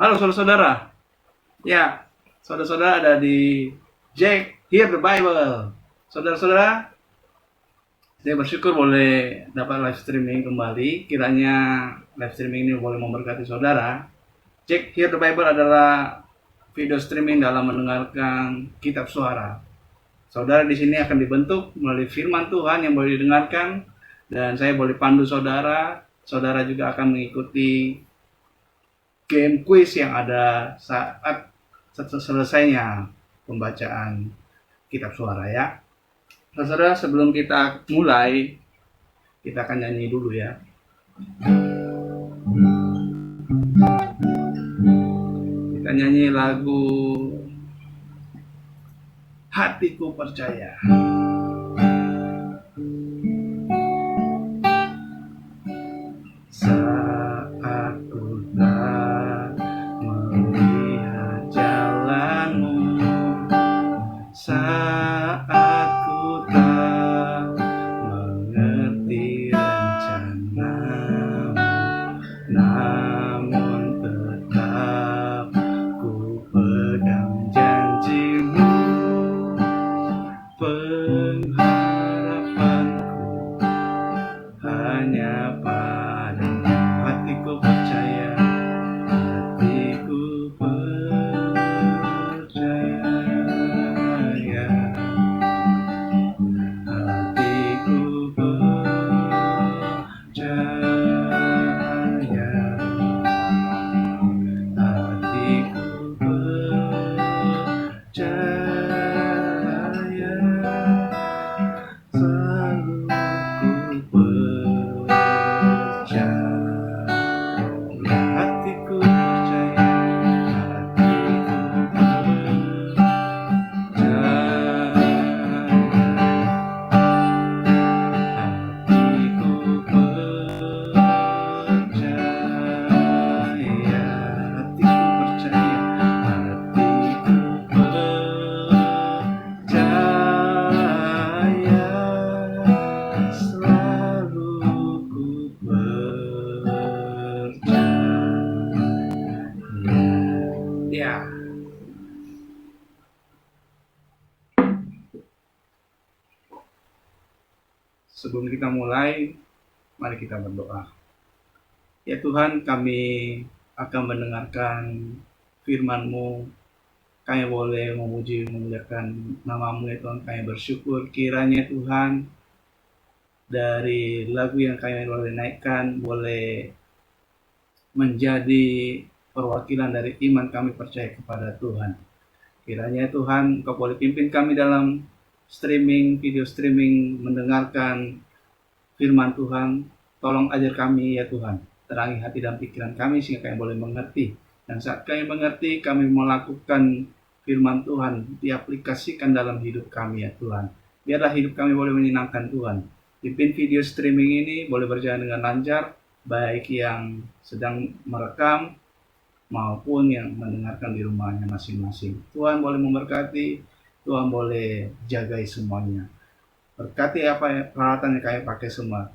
Halo saudara-saudara. Ya, saudara-saudara ada di Jack Hear the Bible. Saudara-saudara, saya bersyukur boleh dapat live streaming kembali. Kiranya live streaming ini boleh memberkati saudara. Jack Hear the Bible adalah video streaming dalam mendengarkan kitab suara. Saudara di sini akan dibentuk melalui firman Tuhan yang boleh didengarkan, dan saya boleh pandu saudara. Saudara juga akan mengikuti game quiz yang ada saat selesainya pembacaan kitab suara ya. Saudara, sebelum kita mulai, kita akan nyanyi dulu ya. Kita nyanyi lagu Hatiku Percaya. Saat ku tak melihat jalanmu, saat ku tak mengerti rencanamu, namun tetap ku pegang janjimu. Pengharapanku hanya padamu. Hatiku percaya, hatiku percaya, hatiku percaya, hatiku percaya, selalu ku percaya. Hatiku percaya, hatiku percaya, selalu ku percaya. Ya. Sebelum kita mulai, mari kita berdoa. Ya Tuhan, kami akan mendengarkan firman-Mu. Kami boleh memuji memuliakan nama-Mu ya Tuhan. Kami bersyukur kiranya Tuhan, dari lagu yang kami boleh naikkan boleh menjadi perwakilan dari iman kami percaya kepada Tuhan. Kiranya Tuhan, Engkau boleh pimpin kami dalam video streaming mendengarkan firman Tuhan. Tolong ajar kami ya Tuhan, terangi hati dan pikiran kami sehingga kami boleh mengerti. Dan saat kami mengerti, kami melakukan firman Tuhan, diaplikasikan dalam hidup kami ya Tuhan. Biarlah hidup kami boleh menyenangkan Tuhan. Pimpin video streaming ini boleh berjalan dengan lancar, baik yang sedang merekam maupun yang mendengarkan di rumahnya masing-masing. Tuhan boleh memberkati, Tuhan boleh jagai semuanya. Berkati apa peralatan yang kami pakai semua,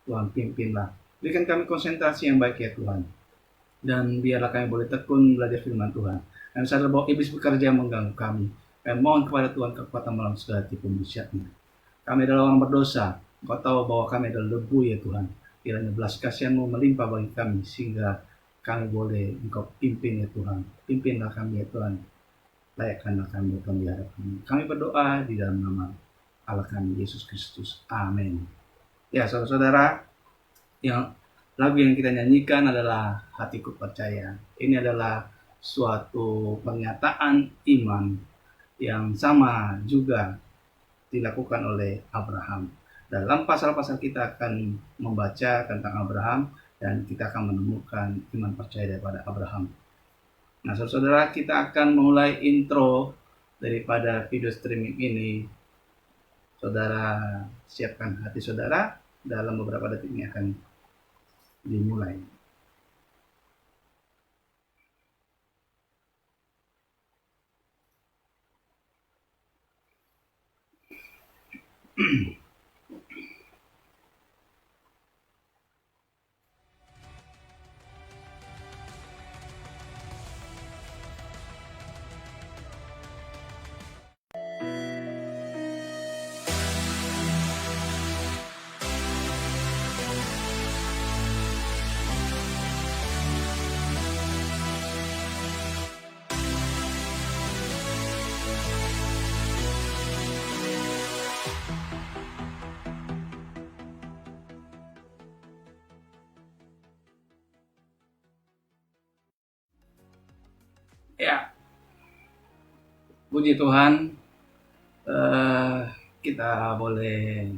Tuhan pimpinlah. Berikan kami konsentrasi yang baik ya Tuhan. Dan biarlah kami boleh tekun belajar firman Tuhan. Dan sadar bahwa iblis bekerja mengganggu kami. Kami mohon kepada Tuhan kekuatan melawan segala tipu musyiatnya. Kami adalah orang berdosa. Engkau tahu bahwa kami adalah debu ya Tuhan. Kiranya belas kasihan-Mu melimpah bagi kami sehingga kami boleh Engkau pimpin ya Tuhan. Pimpinlah kami ya Tuhan. Layakkanlah kami ya Tuhan di hadapan-Mu. Kami berdoa di dalam nama Allah kami Yesus Kristus. Amin. Ya saudara-saudara, yang lagu yang kita nyanyikan adalah Hatiku Percaya. Ini adalah suatu pernyataan iman yang sama juga dilakukan oleh Abraham. Dalam pasal-pasal kita akan membaca tentang Abraham dan kita akan menemukan iman percaya daripada Abraham. Nah, saudara-saudara, kita akan mulai intro daripada video streaming ini. Saudara siapkan hati saudara, dalam beberapa detik ini akan dimulai. Ya, puji Tuhan, kita boleh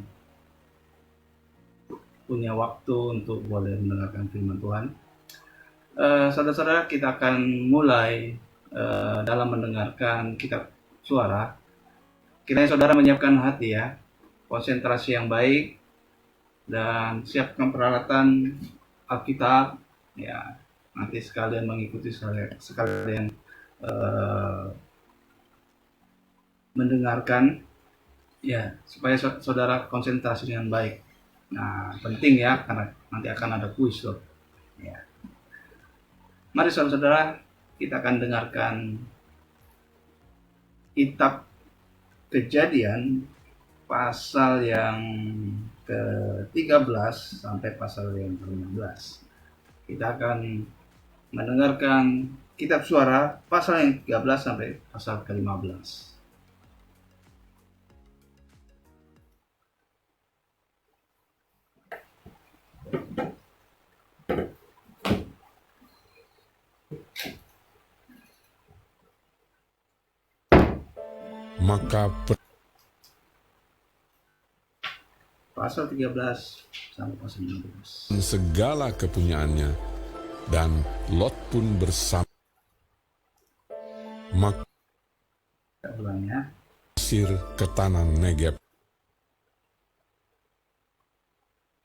punya waktu untuk boleh mendengarkan firman Tuhan. Saudara-saudara, kita akan mulai dalam mendengarkan kitab suara. Kiranya saudara menyiapkan hati ya, konsentrasi yang baik, dan siapkan peralatan Alkitab ya, nanti sekalian mengikuti sekalian mendengarkan ya, supaya saudara konsentrasi dengan baik. Nah, penting ya, karena nanti akan ada kuis loh ya. Mari saudara-saudara, kita akan dengarkan kitab Kejadian pasal yang ke-13 sampai pasal yang ke-15. Kita akan mendengarkan kitab suara pasal yang 13 sampai pasal ke-15. Maka Pasal 13 sampai pasal 15. segala kepunyaannya, dan Lot pun bersama Maka Ulangnya. Mesir ke tanah Negeb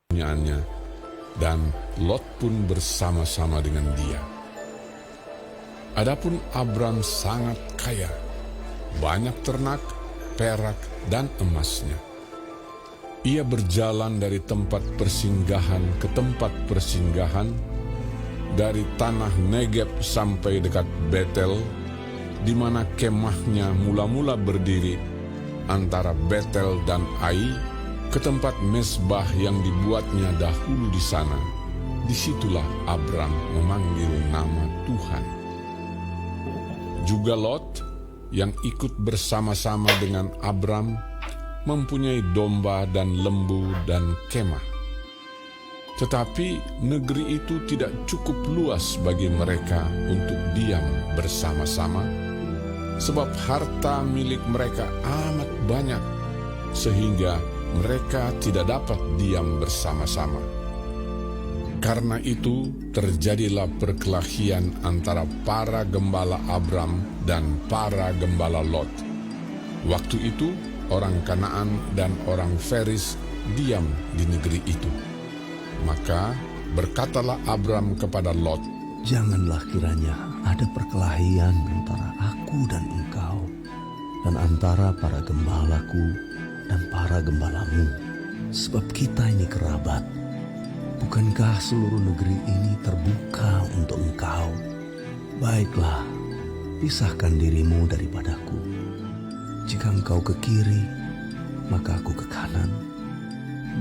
kepunyaannya, dan Lot pun bersama-sama dengan dia. Adapun Abram sangat kaya, banyak ternak, perak, dan emasnya. Ia berjalan dari tempat persinggahan ke tempat persinggahan, dari tanah Negeb sampai dekat Betel, di mana kemahnya mula-mula berdiri antara Betel dan Ai, ke tempat mezbah yang dibuatnya dahulu di sana. Disitulah Abram memanggil nama Tuhan. Juga Lot yang ikut bersama-sama dengan Abram mempunyai domba dan lembu dan kemah. Tetapi negeri itu tidak cukup luas bagi mereka untuk diam bersama-sama, sebab harta milik mereka amat banyak, sehingga mereka tidak dapat diam bersama-sama. Karena itu terjadilah perkelahian antara para gembala Abram dan para gembala Lot. Waktu itu orang Kanaan dan orang Feris diam di negeri itu. Maka berkatalah Abram kepada Lot, "Janganlah kiranya ada perkelahian antara aku dan engkau, dan antara para gembalaku dan para gembalamu, sebab kita ini kerabat. Bukankah seluruh negeri ini terbuka untuk engkau? Baiklah, pisahkan dirimu daripadaku. Jika engkau ke kiri, maka aku ke kanan.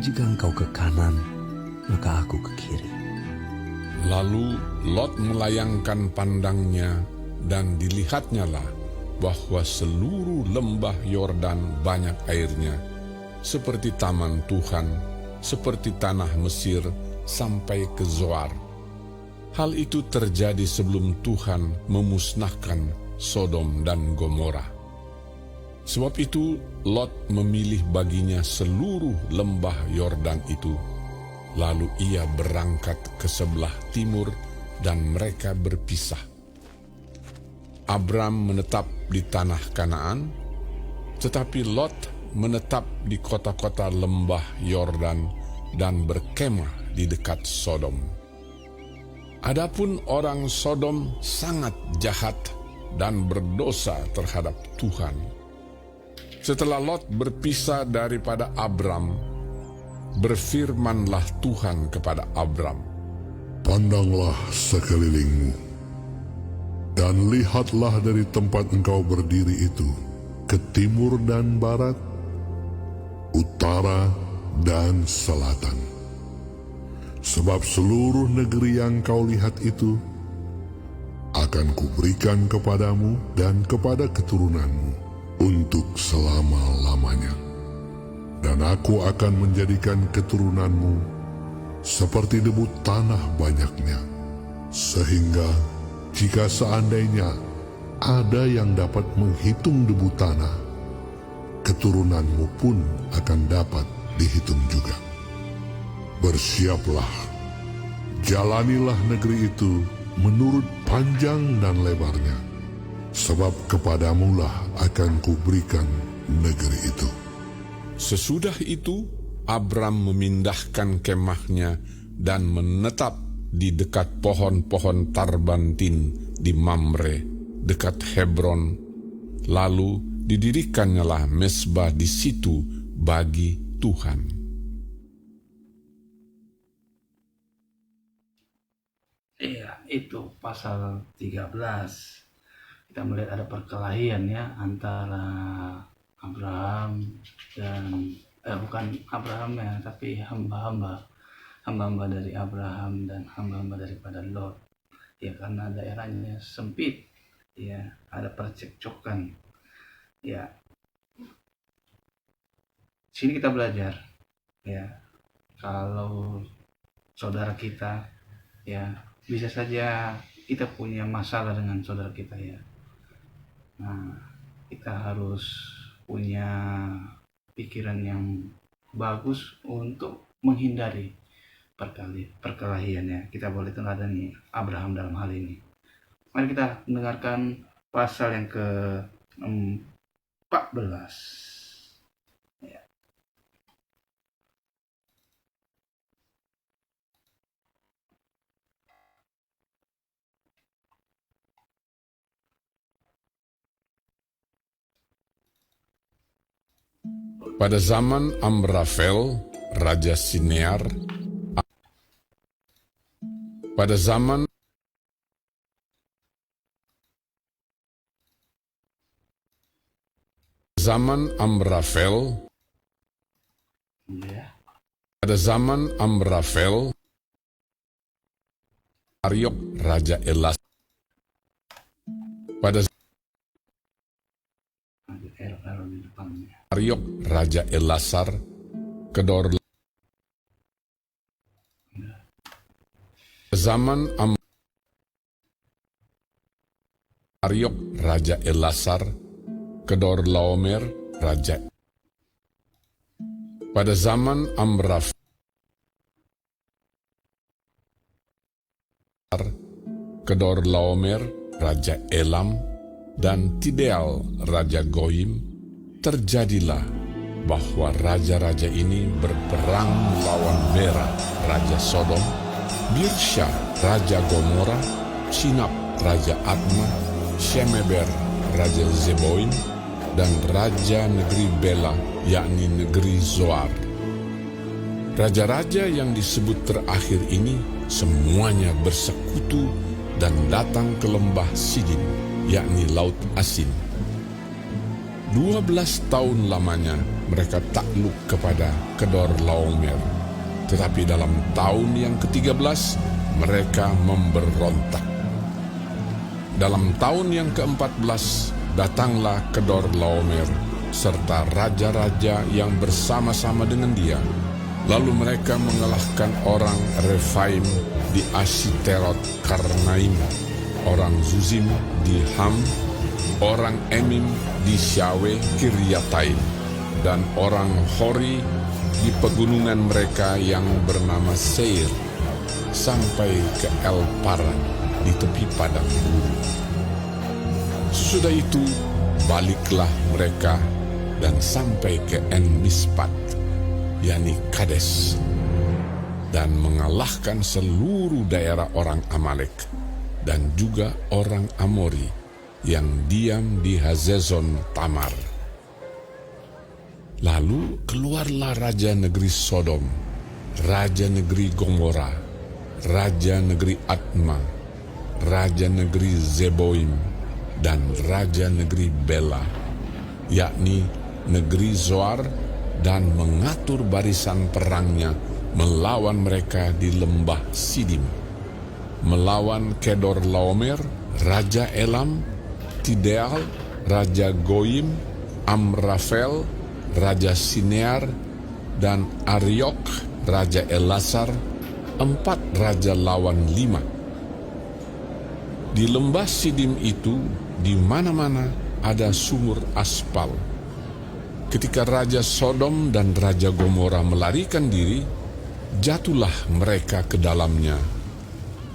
Jika engkau ke kanan, maka aku ke kiri." Lalu Lot melayangkan pandangnya, dan dilihatnyalah bahwa seluruh lembah Yordan banyak airnya, seperti taman Tuhan, seperti tanah Mesir, sampai ke Zoar. Hal itu terjadi sebelum Tuhan memusnahkan Sodom dan Gomora. Sebab itu Lot memilih baginya seluruh lembah Yordan itu. Lalu ia berangkat ke sebelah timur, dan mereka berpisah. Abram menetap di tanah Kanaan, tetapi Lot menetap di kota-kota lembah Yordan dan berkemah di dekat Sodom. Adapun orang Sodom sangat jahat dan berdosa terhadap Tuhan. Setelah Lot berpisah daripada Abram, berfirmanlah Tuhan kepada Abram, "Pandanglah sekelilingmu, dan lihatlah dari tempat engkau berdiri itu, ke timur dan barat, utara dan selatan. Sebab seluruh negeri yang kau lihat itu akan kuberikan kepadamu dan kepada keturunanmu untuk selama-lamanya. Dan aku akan menjadikan keturunanmu seperti debu tanah banyaknya, sehingga jika seandainya ada yang dapat menghitung debu tanah, keturunanmu pun akan dapat dihitung juga. Bersiaplah, jalanilah negeri itu menurut panjang dan lebarnya, sebab kepadamulah akan kuberikan negeri itu. Sesudah itu, Abram memindahkan kemahnya dan menetap di dekat pohon-pohon tarbantin di Mamre, dekat Hebron. Lalu didirikannya mezbah di situ bagi Tuhan. Iya, itu pasal 13. Kita melihat ada perkelahian ya antara Abraham dan bukan Abraham ya, tapi hamba-hamba dari Abraham dan hamba-hamba daripada Lot. Ya, karena daerahnya sempit, ya, ada percekcokan. Ya, sini kita belajar, ya, kalau saudara kita, ya, bisa saja kita punya masalah dengan saudara kita ya. Nah, kita harus punya pikiran yang bagus untuk menghindari perkelahian ya. Kita boleh teladani Abraham dalam hal ini. Mari kita mendengarkan pasal yang ke-14. Ya. Pada zaman Amrafel, Raja Sinear, pada zaman Amrafel, Ya. pada zaman Amrafel, Ariok Raja Elas, pada Ada error di depannya. Ariok Raja Elasar, Kedor zaman Ariok Raja Elasar, Kedor Laomer Raja. Pada zaman Amraf, Kedor Laomer Raja Elam, dan Tideal Raja Goyim, terjadilah bahwa raja-raja ini berperang melawan Bera Raja Sodom, Birsha Raja Gomora, Sinab Raja Adma, Shemeber Raja Zeboim, dan Raja negeri Bela, yakni negeri Zoar. Raja-raja yang disebut terakhir ini semuanya bersekutu dan datang ke lembah Sidim, yakni Laut Asin. 12 tahun lamanya mereka takluk kepada Kedor Laomer. Tetapi dalam tahun yang ke-13 mereka memberontak. Dalam tahun yang ke-14 datanglah Kedor Laomer serta raja-raja yang bersama-sama dengan dia. Lalu mereka mengalahkan orang Refaim di Ashiterot Karnaim, orang Zuzim di Ham, orang Emim di Syawe Kiryataim, dan orang Hori di pegunungan mereka yang bernama Seir, sampai ke El Paran di tepi padang gurun. Sesudah itu baliklah mereka dan sampai ke En Mispat, yakni Kades, dan mengalahkan seluruh daerah orang Amalek dan juga orang Amori yang diam di Hazezon Tamar. Lalu keluarlah raja negeri Sodom, raja negeri Gomora, raja negeri Adma, raja negeri Zeboim, dan raja negeri Bela, yakni negeri Zoar, dan mengatur barisan perangnya melawan mereka di lembah Sidim, melawan Kedor Laomer, raja Elam, Tideal, raja Goyim, Amrafel, raja Sinear, dan Ariok, raja Elasar, 4 raja lawan 5. Di lembah Sidim itu di mana-mana ada sumur aspal. Ketika Raja Sodom dan Raja Gomora melarikan diri, jatuhlah mereka ke dalamnya,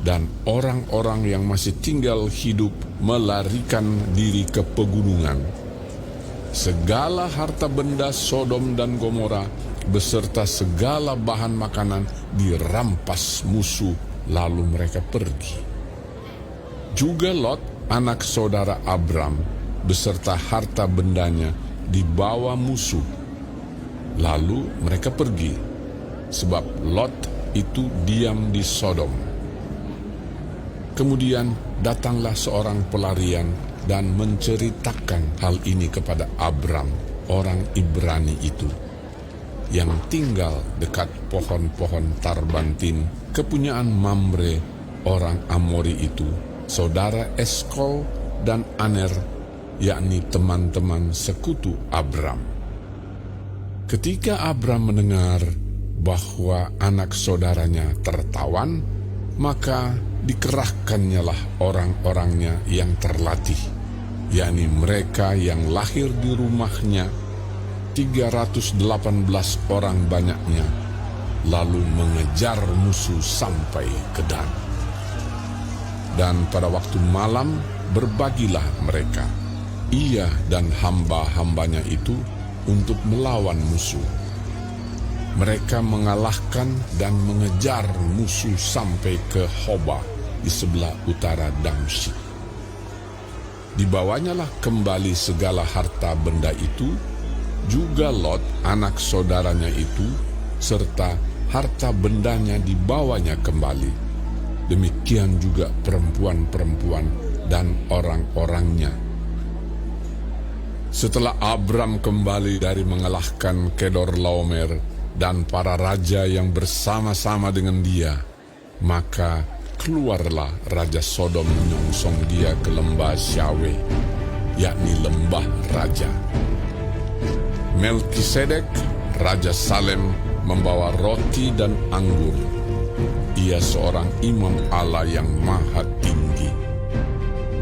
dan orang-orang yang masih tinggal hidup melarikan diri ke pegunungan. Segala harta benda Sodom dan Gomora beserta segala bahan makanan dirampas musuh, lalu mereka pergi. Juga Lot, anak saudara Abram, beserta harta bendanya dibawa musuh, lalu mereka pergi, sebab Lot itu diam di Sodom. Kemudian datanglah seorang pelarian dan menceritakan hal ini kepada Abram, orang Ibrani itu, yang tinggal dekat pohon-pohon tarbantin kepunyaan Mamre, orang Amori itu, saudara Eskol dan Aner, yakni teman-teman sekutu Abram. Ketika Abram mendengar bahwa anak saudaranya tertawan, maka dikerahkannyalah orang-orangnya yang terlatih, yakni mereka yang lahir di rumahnya, 318 orang banyaknya, lalu mengejar musuh sampai ke Dan. Dan pada waktu malam berbagilah mereka, ia dan hamba-hambanya itu, untuk melawan musuh. Mereka mengalahkan dan mengejar musuh sampai ke Hoba di sebelah utara Damsyik. Dibawanyalah kembali segala harta benda itu, juga Lot anak saudaranya itu, serta harta bendanya dibawanya kembali. Demikian juga perempuan-perempuan dan orang-orangnya. Setelah Abram kembali dari mengalahkan Kedorlaomer dan para raja yang bersama-sama dengan dia, maka keluarlah Raja Sodom menyongsong dia ke lembah Syawe, yakni lembah raja. Melkisedek, Raja Salem, membawa roti dan anggur. Ia seorang imam Allah yang maha tinggi.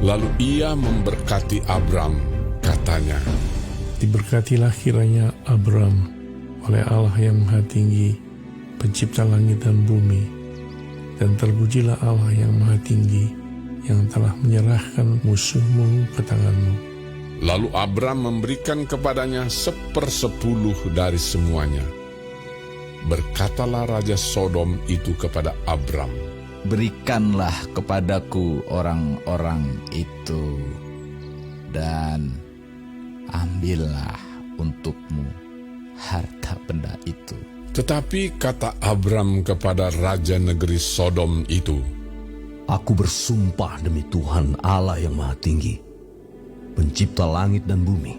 Lalu ia memberkati Abram, katanya, Diberkatilah kiranya Abram oleh Allah yang maha tinggi, pencipta langit dan bumi, dan terpujilah Allah yang maha tinggi, yang telah menyerahkan musuhmu ke tanganmu. Lalu Abram memberikan kepadanya 1/10 dari semuanya. Berkatalah Raja Sodom itu kepada Abram, Berikanlah kepadaku orang-orang itu, dan ambillah untukmu harta benda itu. Tetapi kata Abram kepada Raja negeri Sodom itu, Aku bersumpah demi Tuhan Allah yang maha tinggi, pencipta langit dan bumi,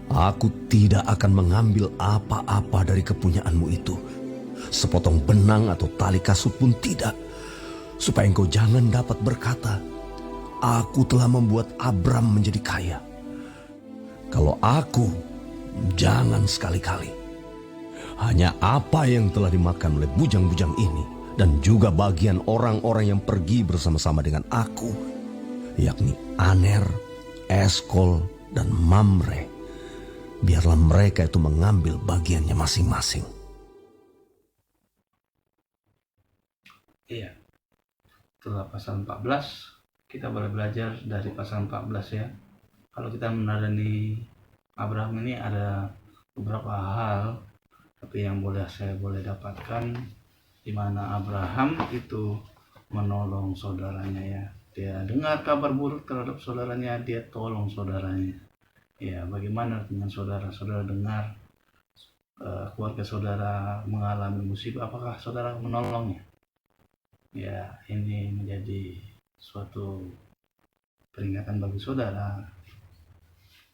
aku tidak akan mengambil apa-apa dari kepunyaanmu itu, sepotong benang atau tali kasut pun tidak, supaya engkau jangan dapat berkata, aku telah membuat Abram menjadi kaya. Kalau aku, jangan sekali-kali. Hanya apa yang telah dimakan oleh bujang-bujang ini, dan juga bagian orang-orang yang pergi bersama-sama dengan aku, yakni Aner, Eskol, dan Mamre, biarlah mereka itu mengambil bagiannya masing-masing. Iya. Setelah pasal 14, kita boleh belajar dari pasal 14 ya. Kalau kita meneladani Abraham ini ada beberapa hal, tapi yang saya boleh dapatkan di mana Abraham itu menolong saudaranya ya. Dia dengar kabar buruk terhadap saudaranya, dia tolong saudaranya. Ya, bagaimana dengan saudara? Saudara dengar keluarga saudara mengalami musibah, apakah saudara menolongnya? Ya, ini menjadi suatu peringatan bagi saudara,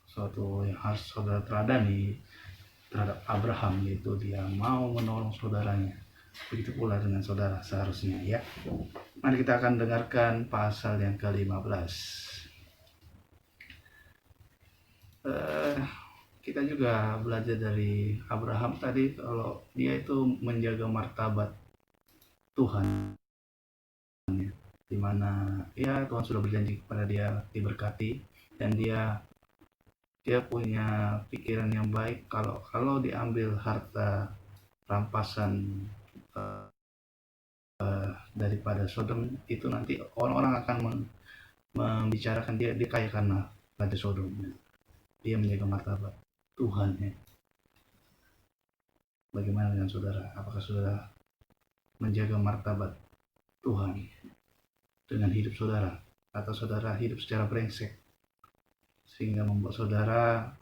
suatu yang harus saudara teladani terhadap Abraham, yaitu dia mau menolong saudaranya. Begitu pula dengan saudara seharusnya ya. Mari kita akan dengarkan pasal yang ke-15. Kita juga belajar dari Abraham tadi, kalau dia itu menjaga martabat Tuhan. di mana ya Tuhan sudah berjanji kepada dia diberkati, dan dia punya pikiran yang baik. Kalau diambil harta rampasan daripada Sodom, itu nanti orang-orang akan membicarakan dia kaya karena Raja Sodom. Dia menjaga martabat Tuhan ya. Bagaimana dengan saudara? Apakah saudara menjaga martabat Tuhan dengan hidup saudara, atau saudara hidup secara brengsek sehingga membuat saudara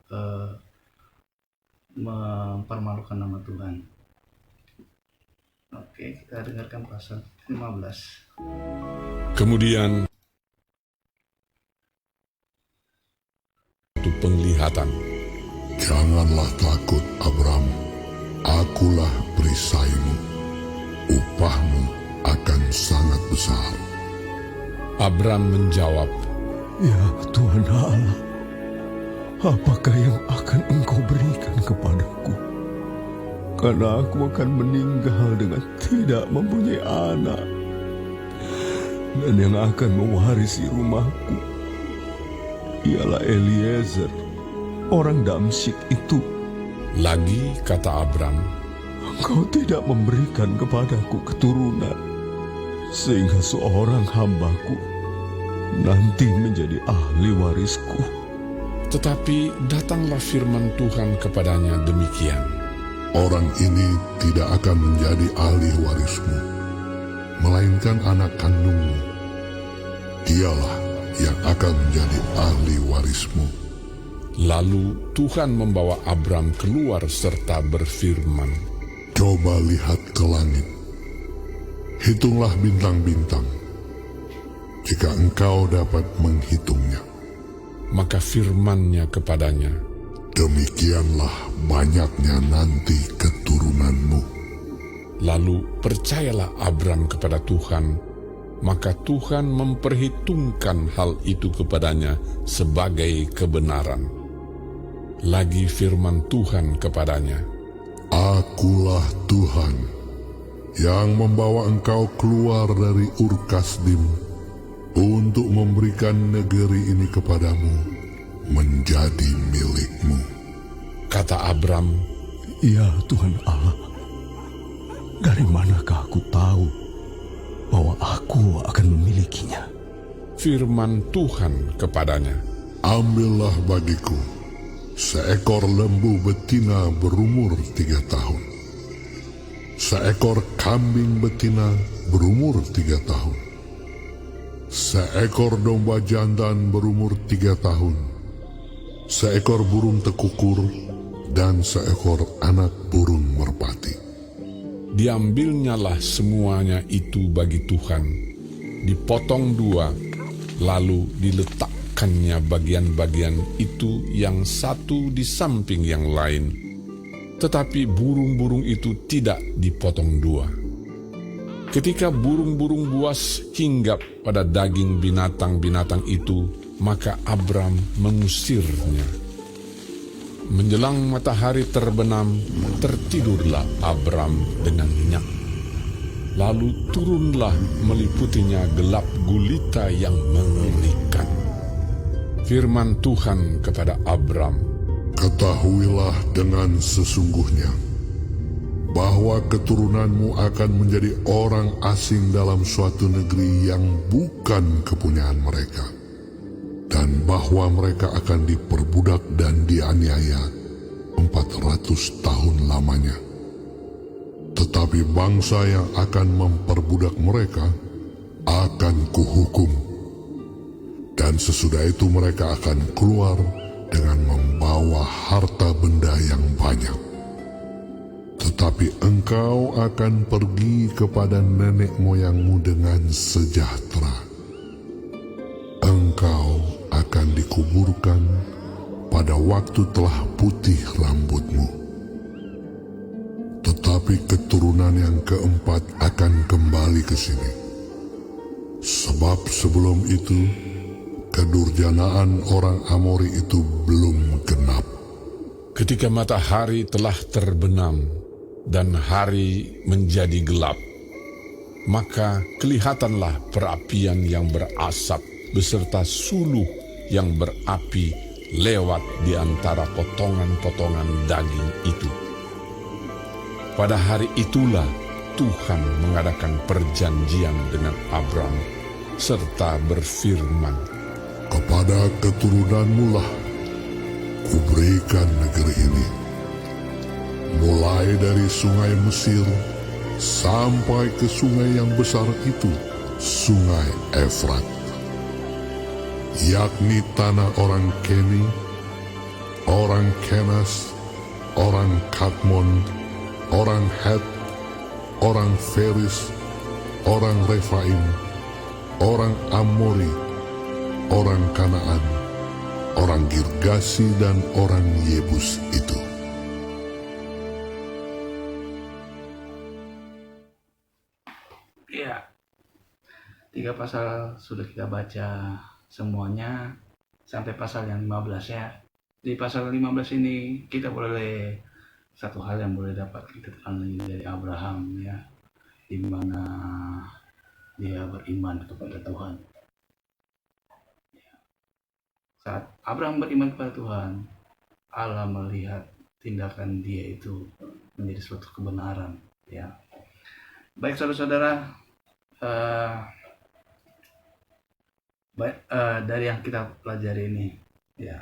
mempermalukan nama Tuhan? Oke, kita dengarkan pasal 15. Kemudian itu penglihatan. Janganlah takut, Abram. Akulah perisaimu. Upahmu akan sangat besar. Abram menjawab, Ya Tuhan Allah, apakah yang akan Engkau berikan kepadaku? Karena aku akan meninggal dengan tidak mempunyai anak, dan yang akan mewarisi rumahku ialah Eliezer, orang Damsyik itu. lagi kata Abram, Engkau tidak memberikan kepadaku keturunan, sehingga seorang hambaku nanti menjadi ahli warisku. tetapi datanglah firman Tuhan kepadanya demikian. Orang ini tidak akan menjadi ahli warismu, melainkan anak kandungmu. Dialah yang akan menjadi ahli warismu. Lalu Tuhan membawa Abram keluar serta berfirman, Coba lihat ke langit. Hitunglah bintang-bintang, jika engkau dapat menghitungnya. maka firman-Nya kepadanya, Demikianlah banyaknya nanti keturunanmu. lalu percayalah Abram kepada Tuhan, maka Tuhan memperhitungkan hal itu kepadanya sebagai kebenaran. Lagi firman Tuhan kepadanya, Akulah Tuhan yang membawa engkau keluar dari Ur Kasdim untuk memberikan negeri ini kepadamu menjadi milikmu. kata Abram, Ya Tuhan Allah, dari manakah aku tahu bahwa aku akan memilikinya? firman Tuhan kepadanya, Ambillah bagiku seekor lembu betina berumur 3 tahun, seekor kambing betina berumur 3 tahun, seekor domba jantan berumur 3 tahun, seekor burung tekukur, dan seekor anak burung merpati. Diambilnyalah semuanya itu bagi Tuhan, dipotong 2, lalu diletakkannya bagian-bagian itu yang satu di samping yang lain. Tetapi burung-burung itu tidak dipotong 2. Ketika burung-burung buas hinggap pada daging binatang-binatang itu, maka Abram mengusirnya. Menjelang matahari terbenam, tertidurlah Abram dengan nyenyak. Lalu turunlah meliputinya gelap gulita yang mengerikan. Firman Tuhan kepada Abram, Ketahuilah dengan sesungguhnya bahwa keturunanmu akan menjadi orang asing dalam suatu negeri yang bukan kepunyaan mereka, dan bahwa mereka akan diperbudak dan dianiaya 400 tahun lamanya. Tetapi bangsa yang akan memperbudak mereka akan kuhukum, dan sesudah itu mereka akan keluar dengan membawa harta benda yang banyak. Tetapi engkau akan pergi kepada nenek moyangmu dengan sejahtera. Engkau akan dikuburkan pada waktu telah putih rambutmu. Tetapi keturunan yang keempat akan kembali ke sini. Sebab sebelum itu, kedurjanaan orang Amori itu belum genap. ketika matahari telah terbenam dan hari menjadi gelap, Maka kelihatanlah perapian yang berasap beserta suluh yang berapi lewat di antara potongan-potongan daging itu. Pada hari itulah Tuhan mengadakan perjanjian dengan Abram serta berfirman, Kepada keturunanmu lah kuberikan negeri ini, mulai dari sungai Mesir sampai ke sungai yang besar itu, sungai Efrat, yakni tanah orang Keni, orang Kenas, orang Kadmon, orang Het, orang Feris, orang Refaim, orang Amori, orang Kanaan, orang Girgasi, dan orang Yebus itu. Ya, 3 pasal sudah kita baca semuanya sampai pasal yang 15 ya. Di pasal 15 ini kita boleh satu hal yang boleh dapat kita telan dari Abraham ya, di mana dia beriman kepada Tuhan. Saat Abraham beriman kepada Tuhan, Allah melihat tindakan dia itu menjadi suatu kebenaran ya. Baik saudara-saudara, dari yang kita pelajari ini ya,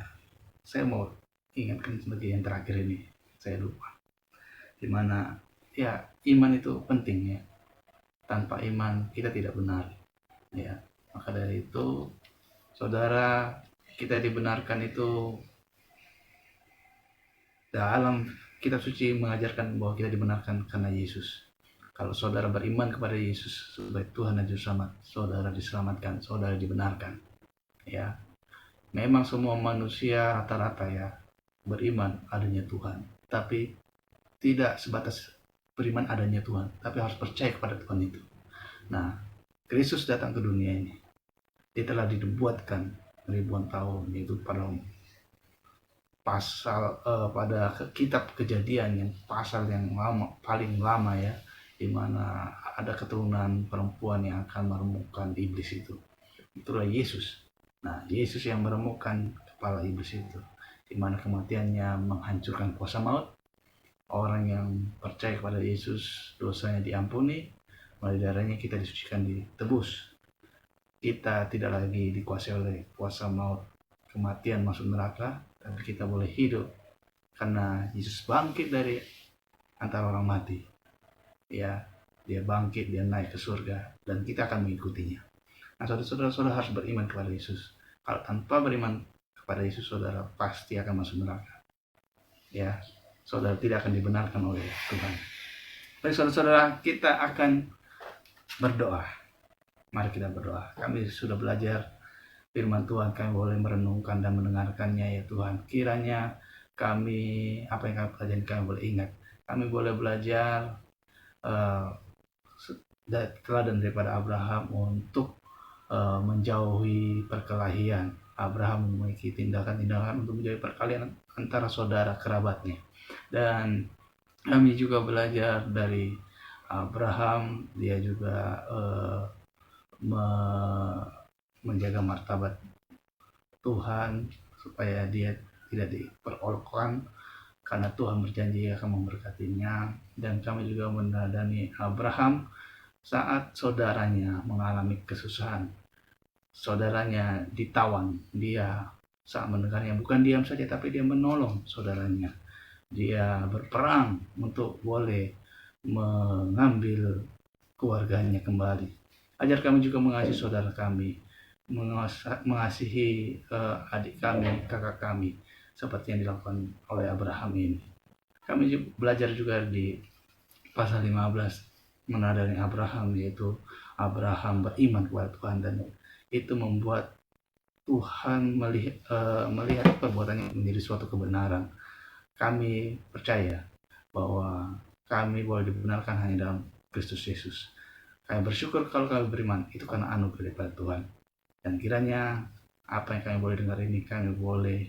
saya mau ingatkan sebagai yang terakhir ini, saya lupa dimana ya, iman itu penting ya, tanpa iman kita tidak benar ya. Maka dari itu saudara, kita dibenarkan itu dalam kitab suci mengajarkan bahwa kita dibenarkan karena Yesus. Kalau saudara beriman kepada Yesus sebagai Tuhan dan Juru Selamat, saudara diselamatkan, saudara dibenarkan. Ya, memang semua manusia rata-rata ya beriman adanya Tuhan, tapi tidak sebatas beriman adanya Tuhan, tapi harus percaya kepada Tuhan itu. Nah, Kristus datang ke dunia ini, dia telah dibuatkan ribuan tahun, yaitu pada kitab Kejadian yang pasal yang lama, paling lama ya, di mana ada keturunan perempuan yang akan meremukkan iblis itu. Itulah Yesus. Nah, Yesus yang meremukkan kepala iblis itu, di mana kematiannya menghancurkan kuasa maut. Orang yang percaya kepada Yesus, dosanya diampuni, melalui darahnya kita disucikan, ditebus. Kita tidak lagi dikuasai oleh kuasa maut, kematian, masuk neraka, tapi kita boleh hidup karena Yesus bangkit dari antara orang mati. Ya, dia bangkit, dia naik ke surga, dan kita akan mengikutinya. Nah, saudara-saudara harus beriman kepada Yesus. Kalau tanpa beriman kepada Yesus, saudara pasti akan masuk neraka. Ya, saudara tidak akan dibenarkan oleh Tuhan. Baik saudara-saudara, kita akan berdoa. Mari kita berdoa. Kami sudah belajar firman Tuhan, kami boleh merenungkan dan mendengarkannya ya Tuhan. Kiranya kami, apa yang kami pelajari, kami boleh ingat. Kami boleh belajar teladan daripada Abraham untuk menjauhi perkelahian. Abraham memiliki tindakan-tindakan untuk menjauhi perkelahian antara saudara kerabatnya. Dan kami juga belajar dari Abraham, dia juga menjaga martabat Tuhan supaya dia tidak diperolokkan, karena Tuhan berjanji akan memberkatinya. Dan kami juga meneladani Abraham saat saudaranya mengalami kesusahan, saudaranya ditawan, dia saat mendengarnya bukan diam saja, tapi dia menolong saudaranya. Dia berperang untuk boleh mengambil keluarganya kembali. Ajar kami juga mengasihi saudara kami, mengasihi adik kami, kakak kami, seperti yang dilakukan oleh Abraham ini. Kami belajar juga di pasal 15 menadani Abraham, yaitu Abraham beriman kepada Tuhan, dan itu membuat Tuhan melihat perbuatannya menjadi suatu kebenaran. Kami percaya bahwa kami boleh dibenarkan hanya dalam Kristus Yesus. Kami bersyukur kalau kami beriman, itu karena anugerah daripada Tuhan. Dan kiranya apa yang kami boleh dengar ini, kami boleh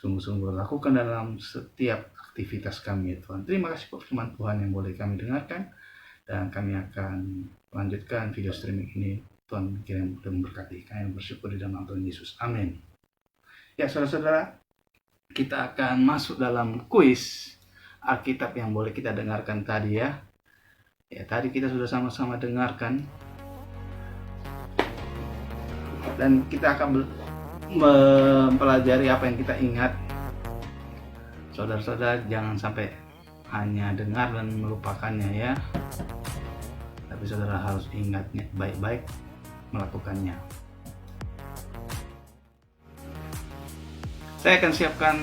sungguh-sungguh lakukan dalam setiap aktivitas kami ya Tuhan. Terima kasih buat firman Tuhan yang boleh kami dengarkan. dan kami akan lanjutkan video streaming ini. Tuhan kirim dan memberkati. Kami bersyukur di dalam Tuhan Yesus. Amin. Ya, saudara-saudara, kita akan masuk dalam kuis Alkitab yang boleh kita dengarkan tadi ya. Ya, tadi kita sudah sama-sama dengarkan. Dan kita akan mempelajari apa yang kita ingat. Saudara-saudara, jangan sampai hanya dengar dan melupakannya ya. Tapi saudara harus ingatnya baik-baik, melakukannya. Saya akan siapkan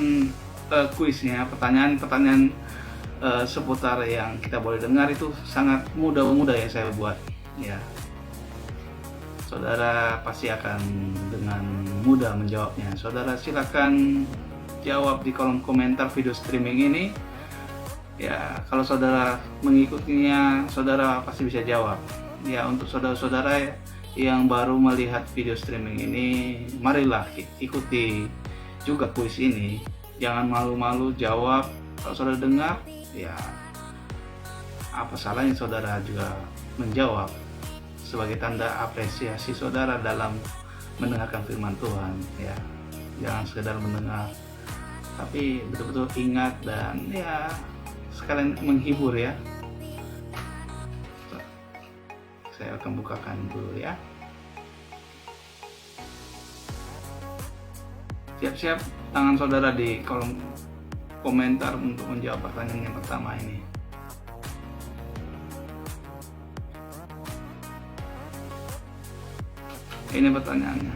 kuisnya, pertanyaan-pertanyaan seputar yang kita boleh dengar itu sangat mudah ya saya buat ya. Saudara pasti akan dengan mudah menjawabnya. Saudara silakan jawab di kolom komentar video streaming ini ya. Kalau saudara mengikutinya, saudara pasti bisa jawab ya. Untuk saudara-saudara yang baru melihat video streaming ini, marilah ikuti juga kuis ini. Jangan malu-malu jawab. Kalau saudara dengar, ya apa salahnya saudara juga menjawab sebagai tanda apresiasi saudara dalam mendengarkan firman Tuhan ya. Jangan sekedar mendengar, tapi betul-betul ingat dan ya sekalian menghibur ya. Saya akan bukakan dulu ya. Siap-siap tangan saudara di kolom komentar untuk menjawab pertanyaan yang pertama ini. Ini pertanyaannya.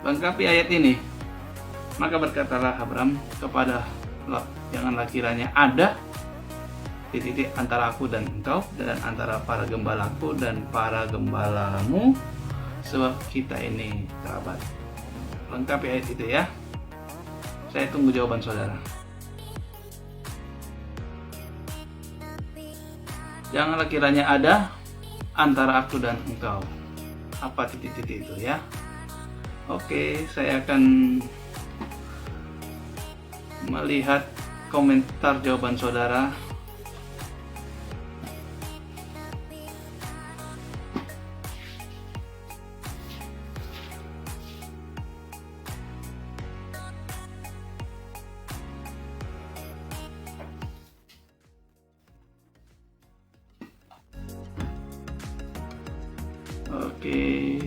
Lengkapi ayat ini. Maka berkatalah Abram kepada Lot, janganlah kiranya ada titik antara aku dan engkau, dan antara para gembalaku dan para gembalamu, sebab kita ini kerabat. Lengkapi ayat itu ya. Saya tunggu jawaban saudara. Janganlah kiranya ada antara aku dan engkau. Apa titik-titik itu ya? Oke, saya akan melihat komentar jawaban saudara. Oke.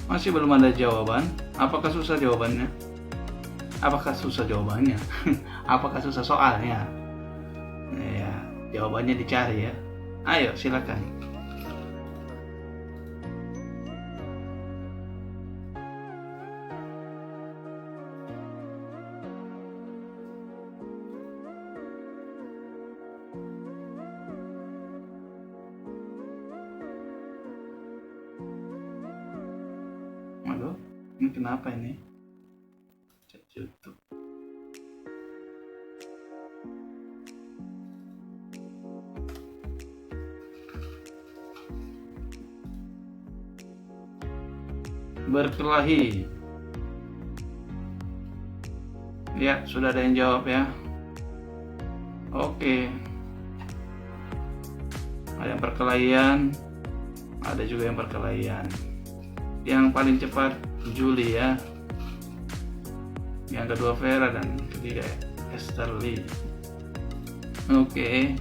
Masih belum ada jawaban. Apakah susah jawabannya? Apakah susah jawabannya? Apakah susah soalnya? Ya, jawabannya dicari ya. Ayo, silakan. Aduh, ini kenapa ini? Cek YouTube. Berkelahi. Ya, sudah ada yang jawab ya. Oke. Ada yang perkelahian, ada juga yang perkelahian. Yang paling cepat Julie ya. Yang kedua Vera dan ketiga Esther Lee. Oke.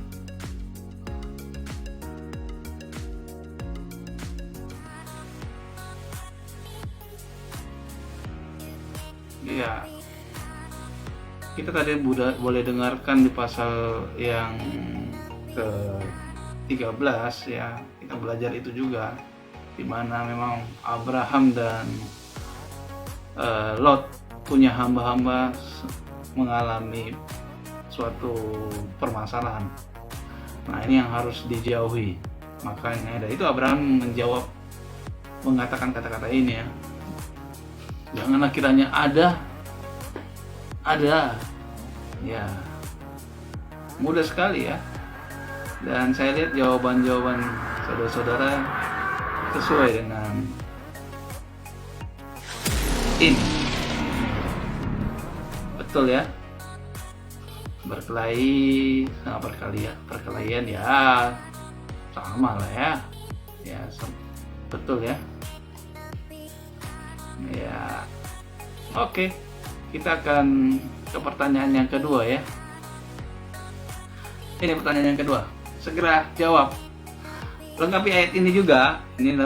Ya. Kita tadi boleh dengarkan di pasal yang ke-13 ya. Kita belajar itu juga, di mana memang Abraham dan Lot punya hamba-hamba mengalami suatu permasalahan. Nah, ini yang harus dijauhi. Makanya itu Abraham mengatakan kata-kata ini ya. Janganlah kiranya ada. Ya, mudah sekali ya. Dan saya lihat jawaban-jawaban saudara-saudara sesuai dengan ini. Betul ya? Berkelahi sama perkelahian ya sama lah ya. Ya, betul ya. Ya. Oke. Kita akan ke pertanyaan yang kedua ya. Ini pertanyaan yang kedua. Segera jawab. Lengkapi ayat ini juga. Ini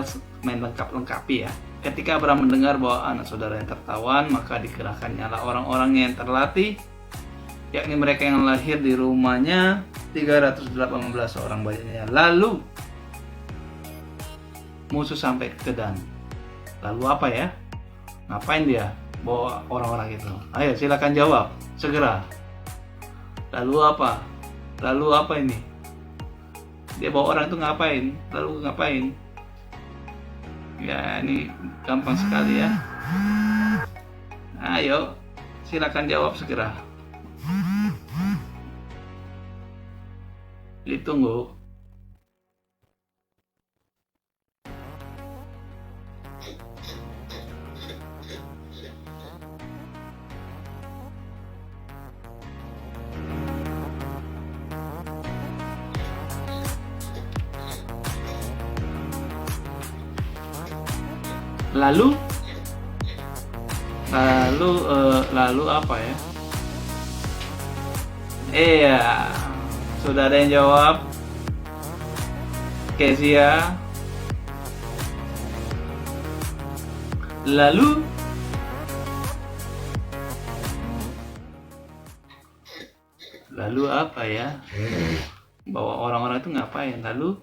main lengkapi ya. Ketika Abraham mendengar bahwa anak saudara yang tertawan, maka dikerahkannya orang-orang yang terlatih, yakni mereka yang lahir di rumahnya 318 orang banyaknya. Lalu musuh sampai ke Dan. Lalu apa ya? Ngapain dia bawa orang-orang itu? Ayo silakan jawab segera. Lalu apa? Lalu apa ini? Dia bawa orang itu ngapain? Lalu ngapain? Ya, ini gampang sekali ya. Ayo, silakan jawab segera. Ditunggu. Lalu apa ya? Iya, sudah ada yang jawab. Kezia. Lalu apa ya? Bawa orang-orang itu ngapain? Lalu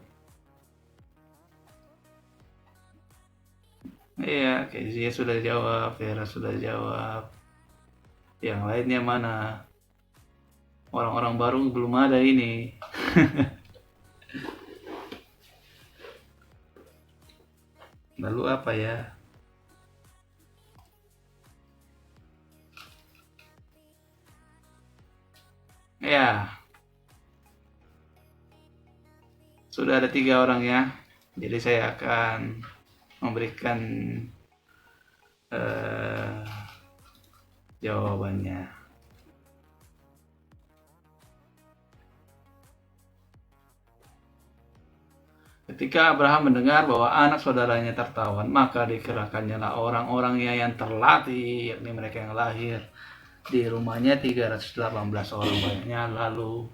iya, Kezia sudah jawab, Vera sudah jawab. Yang lainnya mana? Orang-orang baru belum ada ini. Lalu apa ya? Ya, sudah ada 3 orang ya. Jadi saya akan memberikan jawabannya. Ketika Abraham mendengar bahwa anak saudaranya tertawan, maka dikerahkannya orang-orangnya yang terlatih, yakni mereka yang lahir di rumahnya 318 orang banyaknya. Lalu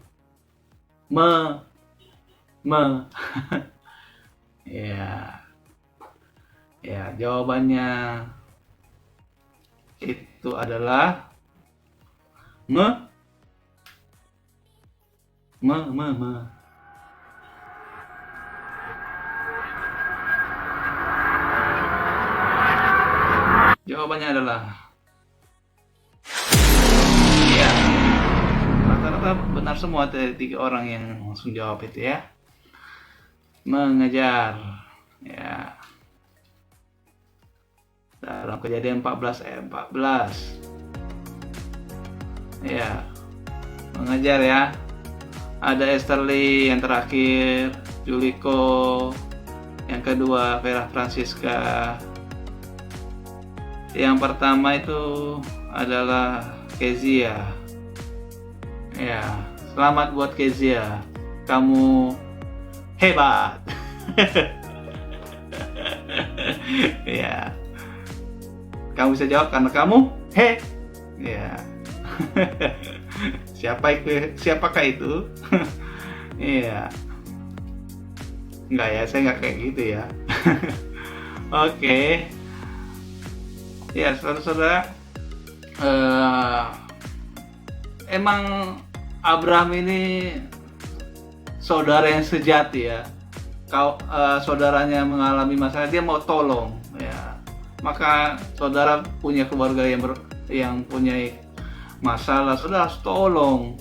ya, jawabannya itu adalah Jawabannya adalah ya, rata-rata benar semua dari 3 orang yang langsung jawab itu ya. Mengejar ya. Dalam Kejadian 14 ayat 14. Ya. Mengejar ya. Ada Esterly yang terakhir, Juliko yang kedua, Vera Francisca. Yang pertama itu adalah Kezia. Ya, selamat buat Kezia. Kamu hebat. Ya. Kamu bisa jawab karena kamu ya. Siapakah itu? Iya. Enggak ya, saya nggak kayak gitu ya. Oke. Ya, saudara-saudara, emang Abraham ini saudara yang sejati ya. Saudaranya mengalami masalah, dia mau tolong ya. Maka saudara punya keluarga yang punya masalah, saudara harus tolong.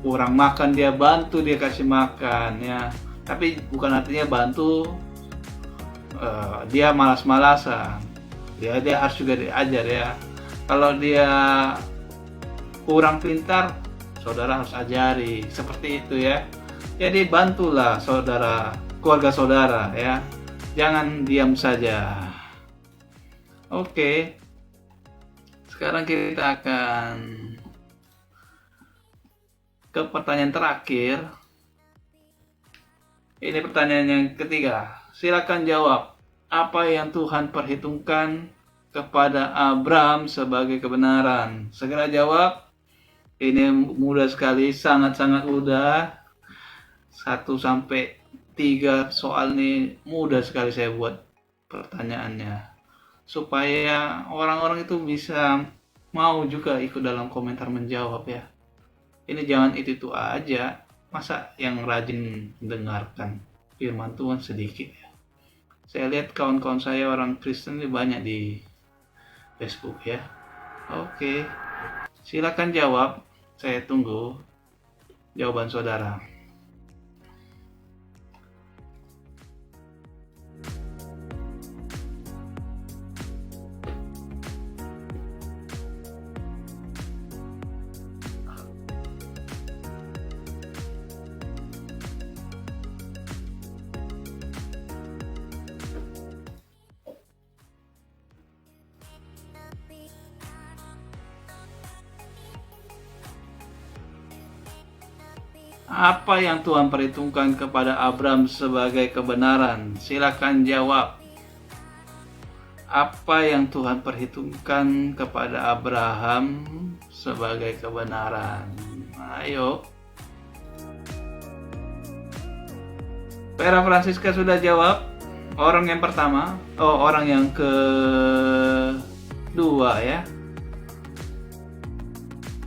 Kurang makan dia bantu, dia kasih makan ya. Tapi bukan artinya bantu dia malas-malasan. Dia harus juga diajar ya. Kalau dia kurang pintar, saudara harus ajari. Seperti itu ya. Jadi bantulah saudara, keluarga saudara ya. Jangan diam saja. Oke. Sekarang kita akan ke pertanyaan terakhir. Ini pertanyaan yang ketiga. Silakan jawab. Apa yang Tuhan perhitungkan kepada Abraham sebagai kebenaran? Segera jawab. Ini mudah sekali, sangat-sangat mudah. 1 sampai 3 soal ini mudah sekali saya buat pertanyaannya. Supaya orang-orang itu bisa mau juga ikut dalam komentar menjawab ya. Ini jangan itu aja. Masa yang rajin mendengarkan firman Tuhan sedikit ya. Saya lihat kawan-kawan saya orang Kristen ini banyak di Facebook ya. Oke. Silakan jawab. Saya tunggu jawaban saudara. Apa yang Tuhan perhitungkan kepada Abraham sebagai kebenaran? Silakan jawab. Apa yang Tuhan perhitungkan kepada Abraham sebagai kebenaran? Ayo. Vera Francisca sudah jawab. Orang yang pertama. Orang yang kedua ya.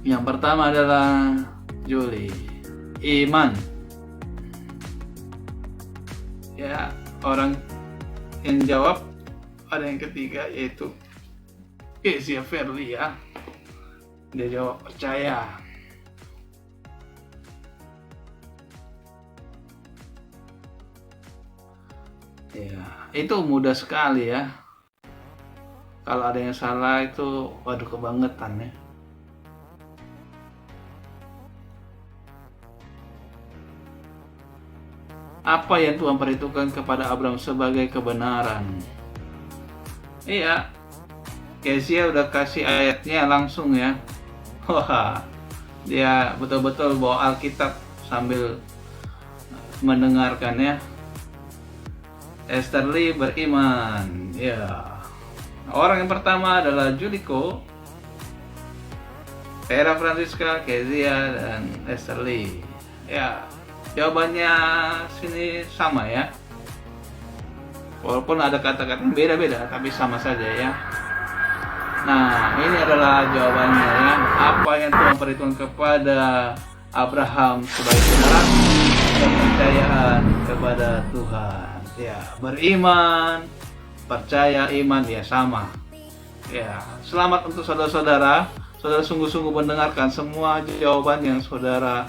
Yang pertama adalah Julie. Iman. Ya, orang yang jawab ada yang ketiga yaitu Kezia Verli ya. Dia jawab percaya. Ya, itu mudah sekali ya. Kalau ada yang salah itu waduh kebangetan ya. Apa yang Tuhan perhitungkan kepada Abraham sebagai kebenaran? Iya, Kezia udah kasih ayatnya langsung ya. Wah, dia betul-betul bawa Alkitab sambil mendengarkan ya. Esther Lee beriman. Ya. Orang yang pertama adalah Juliko, Vera Francisca, Kezia, dan Esther Lee. Ya. Jawabannya sini sama ya. Walaupun ada kata-kata yang beda-beda, tapi sama saja ya. Nah, ini adalah jawabannya ya. Apa yang Tuhan perhitungkan kepada Abraham sebagai kebenaran? Kepercayaan kepada Tuhan. Ya, beriman, percaya, iman ya sama. Ya, selamat untuk saudara-saudara. Saudara sungguh-sungguh mendengarkan semua jawaban yang saudara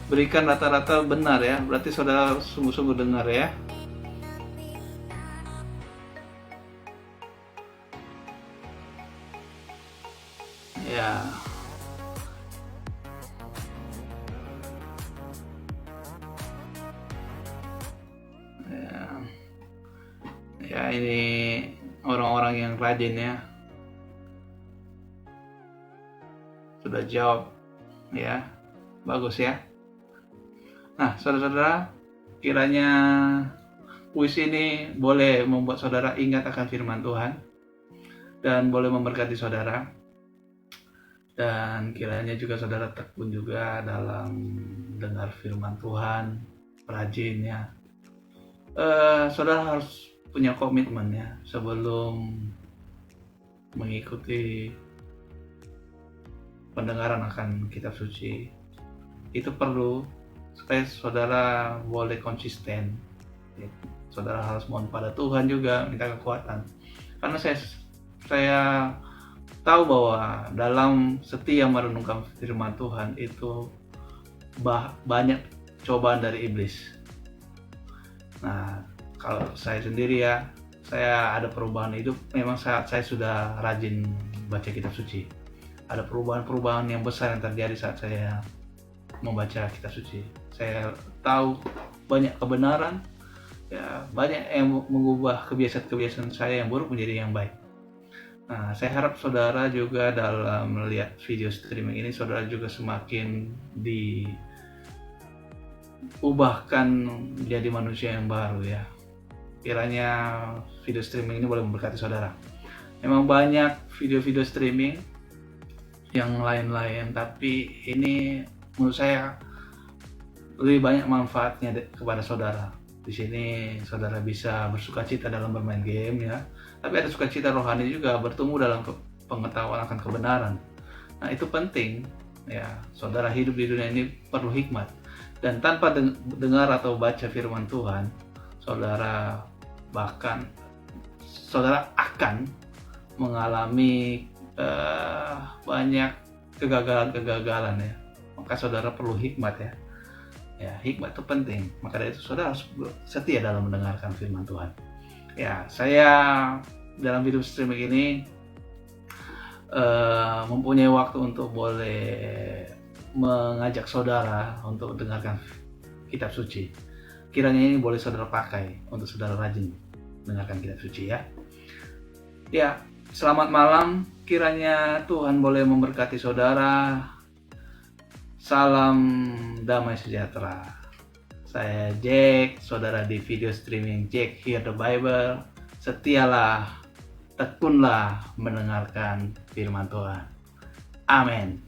berikan rata-rata benar ya. Berarti saudara sungguh-sungguh dengar ya. Ya. Ya, ini orang-orang yang rajin ya. Sudah jawab ya. Bagus ya. Nah, saudara-saudara, kiranya puisi ini boleh membuat saudara ingat akan firman Tuhan dan boleh memberkati saudara. Dan kiranya juga saudara tekun juga dalam dengar firman Tuhan, rajin ya. Saudara harus punya komitmen ya sebelum mengikuti pendengaran akan kitab suci. Itu perlu supaya saudara boleh konsisten. Saudara harus mohon pada Tuhan juga, minta kekuatan. Karena saya tahu bahwa dalam setia merenungkan firman Tuhan itu banyak cobaan dari iblis. Nah, kalau saya sendiri ya, saya ada perubahan hidup. Memang saat saya sudah rajin baca kitab suci. Ada perubahan-perubahan yang besar yang terjadi saat saya membaca kitab suci. Saya tahu banyak kebenaran, ya banyak yang mengubah kebiasaan-kebiasaan saya yang buruk menjadi yang baik. Nah, saya harap saudara juga dalam melihat video streaming ini, saudara juga semakin diubahkan menjadi manusia yang baru ya. Kiranya video streaming ini boleh memberkati saudara. Memang banyak video-video streaming yang lain-lain, tapi ini menurut saya lebih banyak manfaatnya kepada saudara. Di sini saudara bisa bersukacita dalam bermain game ya, tapi ada sukacita rohani juga, bertumbuh dalam pengetahuan akan kebenaran. Nah, itu penting ya. Saudara hidup di dunia ini perlu hikmat, dan tanpa dengar atau baca firman Tuhan, saudara akan mengalami banyak kegagalan ya. Maka saudara perlu hikmat ya. Ya, hikmat itu penting. Maka dari itu saudara harus setia dalam mendengarkan firman Tuhan. Ya, saya dalam video streaming ini mempunyai waktu untuk boleh mengajak saudara untuk mendengarkan kitab suci. Kiranya ini boleh saudara pakai untuk saudara rajin mendengarkan kitab suci ya. Ya, selamat malam. Kiranya Tuhan boleh memberkati saudara. Salam damai sejahtera. Saya Jack, saudara di video streaming Jack Hear the Bible. Setialah, tekunlah mendengarkan firman Tuhan. Amin.